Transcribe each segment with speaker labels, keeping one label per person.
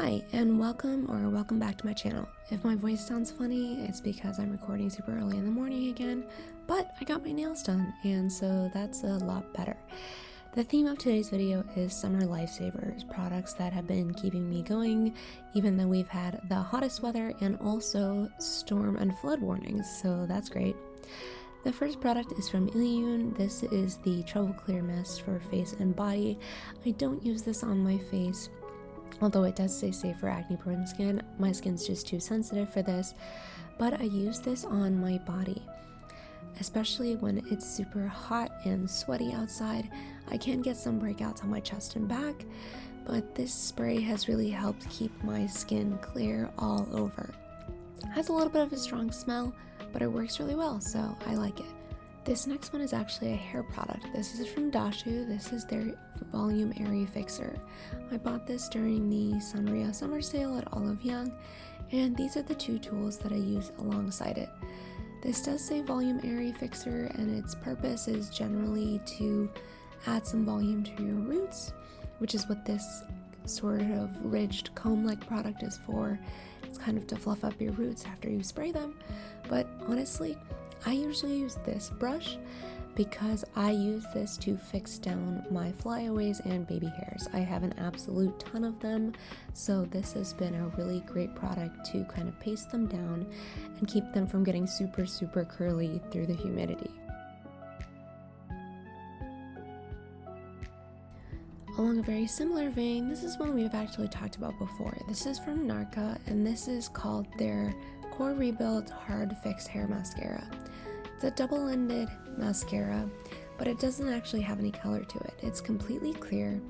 Speaker 1: Hi, and welcome back to my channel. If my voice sounds funny, it's because I'm recording super early in the morning again, but I got my nails done, and so that's a lot better. The theme of today's video is summer lifesavers, products that have been keeping me going, even though we've had the hottest weather and also storm and flood warnings, so that's great. The first product is from illit. This is the Trouble Clear Mist for face and body. I don't use this on my face, although it does say safe for acne-prone skin. My skin's just too sensitive for this, but I use this on my body. Especially when it's super hot and sweaty outside, I can get some breakouts on my chest and back, but this spray has really helped keep my skin clear all over. It has a little bit of a strong smell, but it works really well, so I like it. This next one is actually a hair product. This is from Dashu. This is their Volume Area Fixer. I bought this during the Sanrio summer sale at Olive Young, and these are the two tools that I use alongside it. This does say Volume Area Fixer, and its purpose is generally to add some volume to your roots, which is what this sort of ridged comb-like product is for. It's kind of to fluff up your roots after you spray them, but honestly, I usually use this brush because I use this to fix down my flyaways and baby hairs. I have an absolute ton of them, so this has been a really great product to kind of paste them down and keep them from getting super curly through the humidity. Along a very similar vein, this is one we've actually talked about before. This is from Narka, and this is called their Core Rebuild Hard Fix Hair Mascara. It's a double-ended mascara, but it doesn't actually have any color to it. It's completely clear,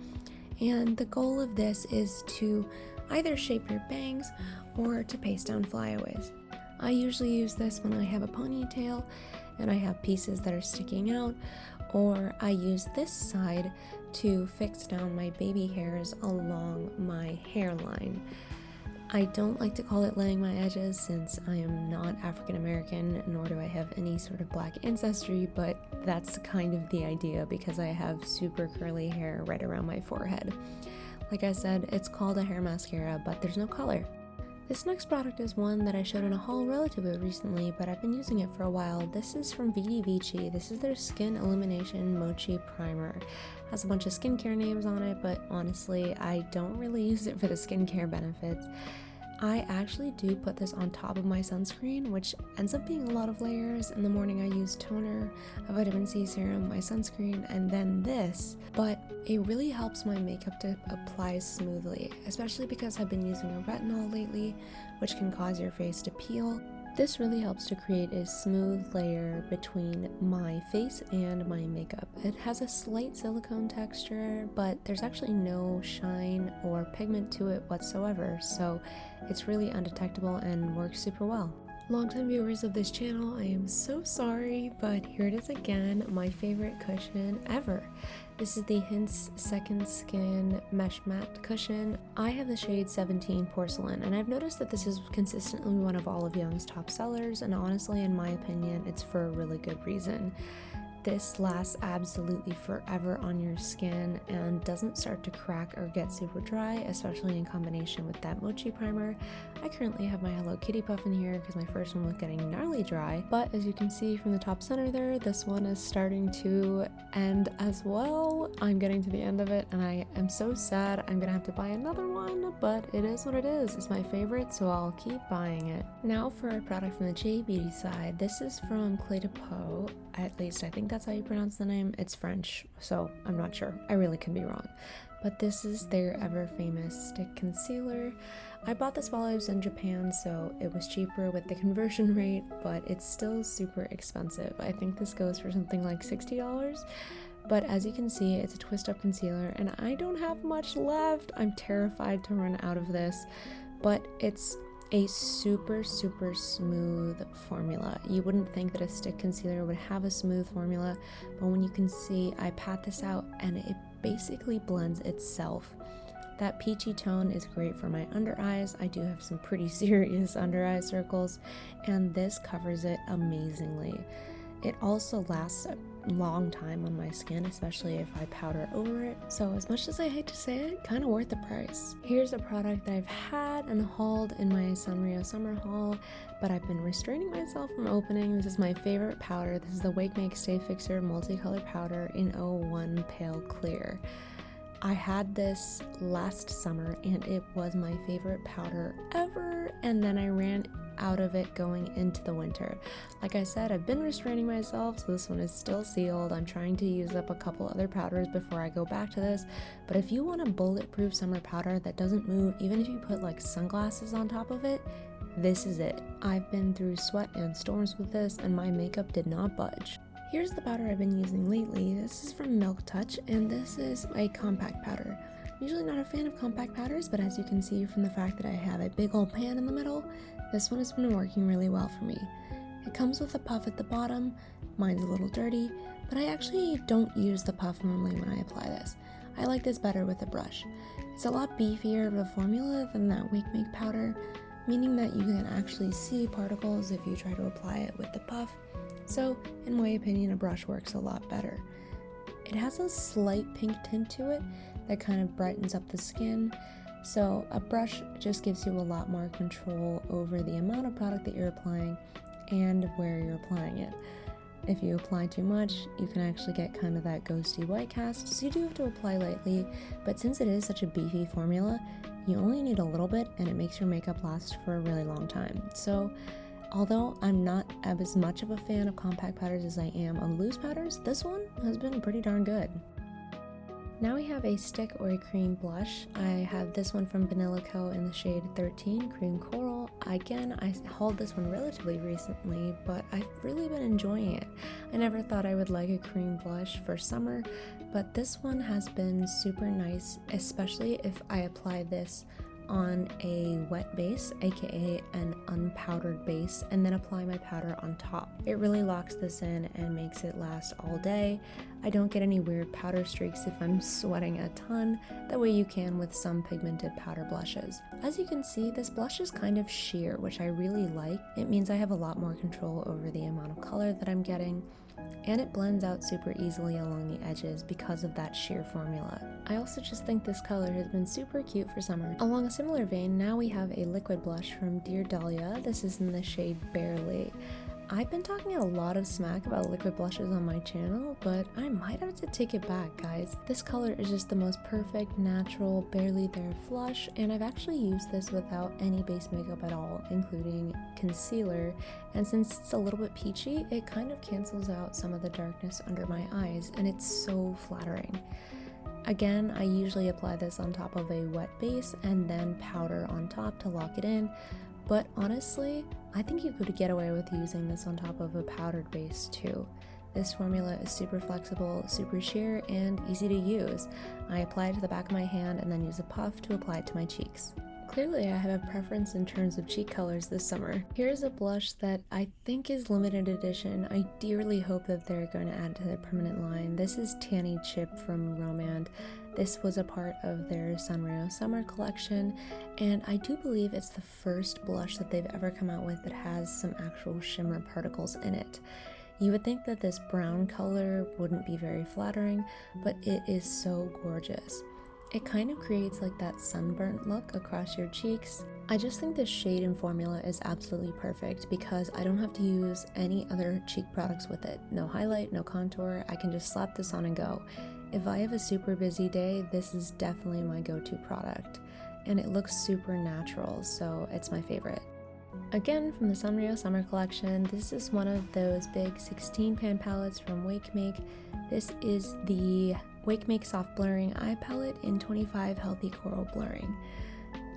Speaker 1: and the goal of this is to either shape your bangs or to paste down flyaways. I usually use this when I have a ponytail and I have pieces that are sticking out, or I use this side to fix down my baby hairs along my hairline. I don't like to call it laying my edges since I am not African American, nor do I have any sort of black ancestry, but that's kind of the idea because I have super curly hair right around my forehead. Like I said, it's called a hair mascara, but there's no color. This next product is one that I showed in a haul relatively recently, but I've been using it for a while. This is from Vidi Vici. This is their Skin Illumination Mochi Primer. It has a bunch of skincare names on it, but honestly, I don't really use it for the skincare benefits. I actually do put this on top of my sunscreen, which ends up being a lot of layers. In the morning I use toner, a vitamin C serum, my sunscreen, and then this. But it really helps my makeup to apply smoothly, especially because I've been using a retinol lately, which can cause your face to peel. This really helps to create a smooth layer between my face and my makeup. It has a slight silicone texture, but there's actually no shine or pigment to it whatsoever, so it's really undetectable and works super well. Longtime viewers of this channel, I am so sorry, but here it is again, my favorite cushion ever. This is the Hints Second Skin Mesh Matte Cushion. I have the shade 17 Porcelain, and I've noticed that this is consistently one of Olive Young's top sellers, and honestly, in my opinion, it's for a really good reason. This lasts absolutely forever on your skin and doesn't start to crack or get super dry, especially in combination with that mochi primer. I currently have my Hello Kitty puff in here because my first one was getting gnarly dry, but as you can see from the top center there, this one is starting to end as well. I'm getting to the end of it and I am so sad. I'm gonna have to buy another one, but it is what it is. It's my favorite, so I'll keep buying it. Now for a product from the J Beauty side. This is from Clé de Peau. At least I think that's how you pronounce the name. It's French, so I'm not sure. I really could be wrong. But this is their ever famous stick concealer. I bought this while I was in Japan, so it was cheaper with the conversion rate, but it's still super expensive. I think this goes for something like $60. But as you can see, it's a twist up concealer and I don't have much left. I'm terrified to run out of this, but it's a super smooth formula. You wouldn't think that a stick concealer would have a smooth formula, but when you can see, I pat this out and it basically blends itself. That peachy tone is great for my under eyes. I do have some pretty serious under eye circles, and this covers it amazingly. It also lasts a long time on my skin, especially if I powder over it. So as much as I hate to say it, kind of worth the price. Here's a product that I've had and hauled in my Sanrio summer haul, but I've been restraining myself from opening. This is my favorite powder. This is the Wake Make Stay Fixer Multicolor Powder in 01 Pale Clear. I had this last summer and it was my favorite powder ever, and then I ran out of it going into the winter. Like I said, I've been restraining myself, so this one is still sealed. I'm trying to use up a couple other powders before I go back to this, but if you want a bulletproof summer powder that doesn't move, even if you put like sunglasses on top of it, this is it. I've been through sweat and storms with this and my makeup did not budge. Here's the powder I've been using lately. This is from Milk Touch and this is a compact powder. I'm usually not a fan of compact powders, but as you can see from the fact that I have a big old pan in the middle, this one has been working really well for me. It comes with a puff at the bottom. Mine's a little dirty, but I actually don't use the puff normally when I apply this. I like this better with a brush. It's a lot beefier of a formula than that Wake Make powder, meaning that you can actually see particles if you try to apply it with the puff. So, in my opinion, a brush works a lot better. It has a slight pink tint to it that kind of brightens up the skin. So a brush just gives you a lot more control over the amount of product that you're applying and where you're applying it. If you apply too much, you can actually get kind of that ghosty white cast, so you do have to apply lightly, but since it is such a beefy formula, you only need a little bit and it makes your makeup last for a really long time. So although I'm not as much of a fan of compact powders as I am of loose powders, this one has been pretty darn good. Now we have a stick or a cream blush. I have this one from Vanilla Co. in the shade 13, Cream Coral. Again, I hauled this one relatively recently, but I've really been enjoying it. I never thought I would like a cream blush for summer, but this one has been super nice, especially if I apply this on a wet base, aka an unpowdered base, and then apply my powder on top. It really locks this in and makes it last all day. I don't get any weird powder streaks if I'm sweating a ton, the way you can with some pigmented powder blushes. As you can see, this blush is kind of sheer, which I really like. It means I have a lot more control over the amount of color that I'm getting, and it blends out super easily along the edges because of that sheer formula. I also just think this color has been super cute for summer. Along a similar vein, now we have a liquid blush from Dear Dahlia. This is in the shade Barely. I've been talking a lot of smack about liquid blushes on my channel, but I might have to take it back, guys. This color is just the most perfect, natural, barely there flush, and I've actually used this without any base makeup at all, including concealer, and since it's a little bit peachy, it kind of cancels out some of the darkness under my eyes, and it's so flattering. Again, I usually apply this on top of a wet base and then powder on top to lock it in, but honestly, I think you could get away with using this on top of a powdered base too. This formula is super flexible, super sheer, and easy to use. I apply it to the back of my hand and then use a puff to apply it to my cheeks. Clearly, I have a preference in terms of cheek colors this summer. Here's a blush that I think is limited edition. I dearly hope that they're going to add to their permanent line. This is Tanny Chip from Romand. This was a part of their Sanrio summer collection, and I do believe it's the first blush that they've ever come out with that has some actual shimmer particles in it. You would think that this brown color wouldn't be very flattering, but it is so gorgeous. It kind of creates like that sunburnt look across your cheeks. I just think this shade and formula is absolutely perfect because I don't have to use any other cheek products with it. No highlight, no contour, I can just slap this on and go. If I have a super busy day, this is definitely my go-to product. And it looks super natural, so it's my favorite. Again, from the Sanrio Summer Collection, this is one of those big 16 pan palettes from Wake Make. This is the Wake Make Soft Blurring Eye Palette in 25 Healthy Coral Blurring.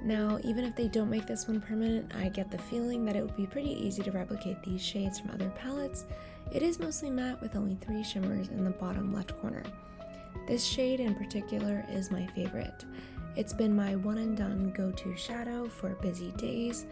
Speaker 1: Now, even if they don't make this one permanent, I get the feeling that it would be pretty easy to replicate these shades from other palettes. It is mostly matte with only 3 shimmers in the bottom left corner. This shade in particular is my favorite. It's been my one and done go-to shadow for busy days.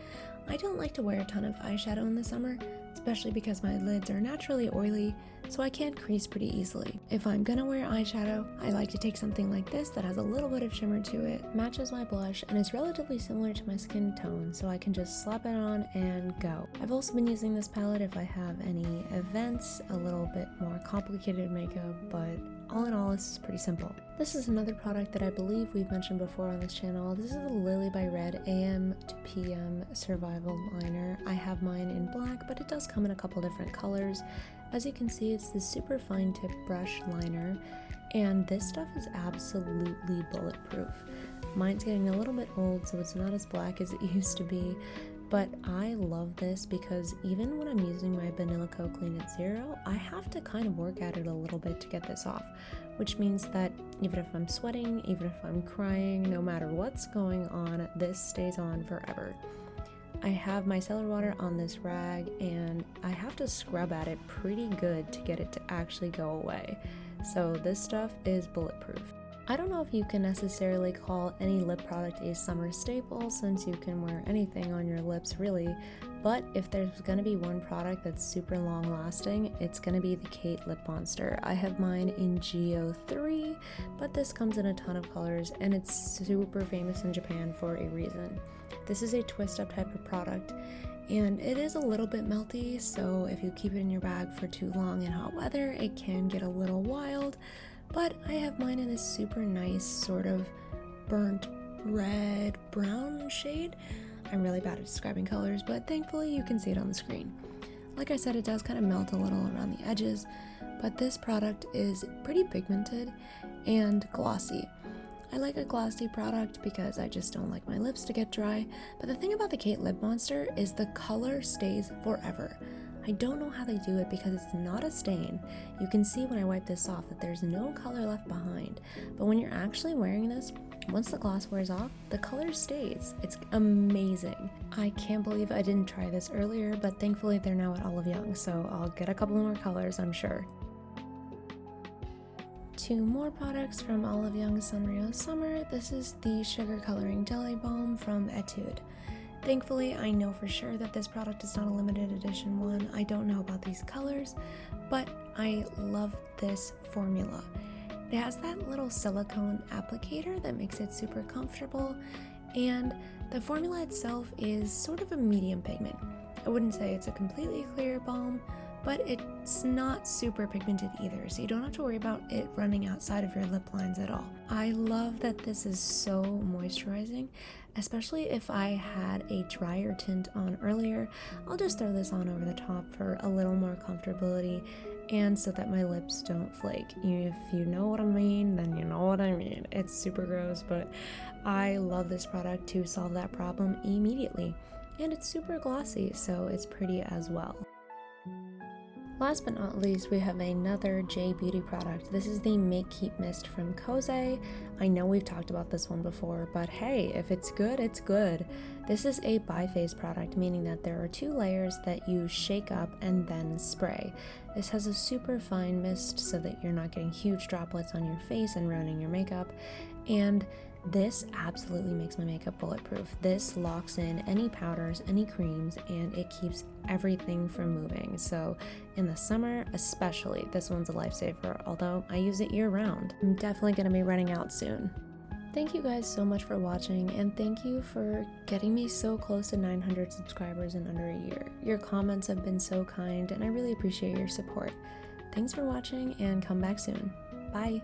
Speaker 1: I don't like to wear a ton of eyeshadow in the summer, especially because my lids are naturally oily, so I can't crease pretty easily. If I'm gonna wear eyeshadow, I like to take something like this that has a little bit of shimmer to it, matches my blush, and is relatively similar to my skin tone, so I can just slap it on and go. I've also been using this palette if I have any events, a little bit more complicated makeup, but all in all, this is pretty simple. This is another product that I believe we've mentioned before on this channel. This is the Lily by Red AM to PM Survival Liner. I have mine in black, but it does come in a couple different colors. As you can see, it's this super fine tip brush liner, and this stuff is absolutely bulletproof. Mine's getting a little bit old, so it's not as black as it used to be, but I love this because even when I'm using my Banilico Clean at Zero, I have to kind of work at it a little bit to get this off, which means that even if I'm sweating, even if I'm crying, no matter what's going on, this stays on forever. I have my micellar water on this rag, and I have to scrub at it pretty good to get it to actually go away. So this stuff is bulletproof. I don't know if you can necessarily call any lip product a summer staple since you can wear anything on your lips really, but if there's gonna be one product that's super long lasting, it's gonna be the Kate Lip Monster. I have mine in GO3, but this comes in a ton of colors and it's super famous in Japan for a reason. This is a twist up type of product, and it is a little bit melty, so if you keep it in your bag for too long in hot weather, it can get a little wild. But I have mine in this super nice sort of burnt red brown shade. I'm really bad at describing colors, but thankfully you can see it on the screen. Like I said, it does kind of melt a little around the edges, but this product is pretty pigmented and glossy. I like a glossy product because I just don't like my lips to get dry, but the thing about the Kate Lip Monster is the color stays forever. I don't know how they do it because it's not a stain. You can see when I wipe this off that there's no color left behind, but when you're actually wearing this, once the gloss wears off, the color stays. It's amazing. I can't believe I didn't try this earlier, but thankfully they're now at Olive Young, so I'll get a couple more colors, I'm sure. Two more products from Olive Young Sanrio Summer. This is the Sugar Coloring Jelly Balm from Etude. Thankfully, I know for sure that this product is not a limited edition one. I don't know about these colors, but I love this formula. It has that little silicone applicator that makes it super comfortable, and the formula itself is sort of a medium pigment. I wouldn't say it's a completely clear balm, but it's not super pigmented either, so you don't have to worry about it running outside of your lip lines at all. I love that this is so moisturizing, especially if I had a drier tint on earlier. I'll just throw this on over the top for a little more comfortability and so that my lips don't flake. If you know what I mean, then you know what I mean. It's super gross, but I love this product to solve that problem immediately. And it's super glossy, so it's pretty as well. Last but not least, we have another J Beauty product. This is the Make Keep Mist from Kose. I know we've talked about this one before, but hey, if it's good, it's good. This is a biphase product, meaning that there are two layers that you shake up and then spray. This has a super fine mist so that you're not getting huge droplets on your face and ruining your makeup, and this absolutely makes my makeup bulletproof. This locks in any powders, any creams, and it keeps everything from moving. So in the summer especially, this one's a lifesaver, although I use it year round. I'm definitely going to be running out soon. Thank you guys so much for watching, and thank you for getting me so close to 900 subscribers in under a year. Your comments have been so kind, and I really appreciate your support. Thanks for watching, and come back soon. Bye!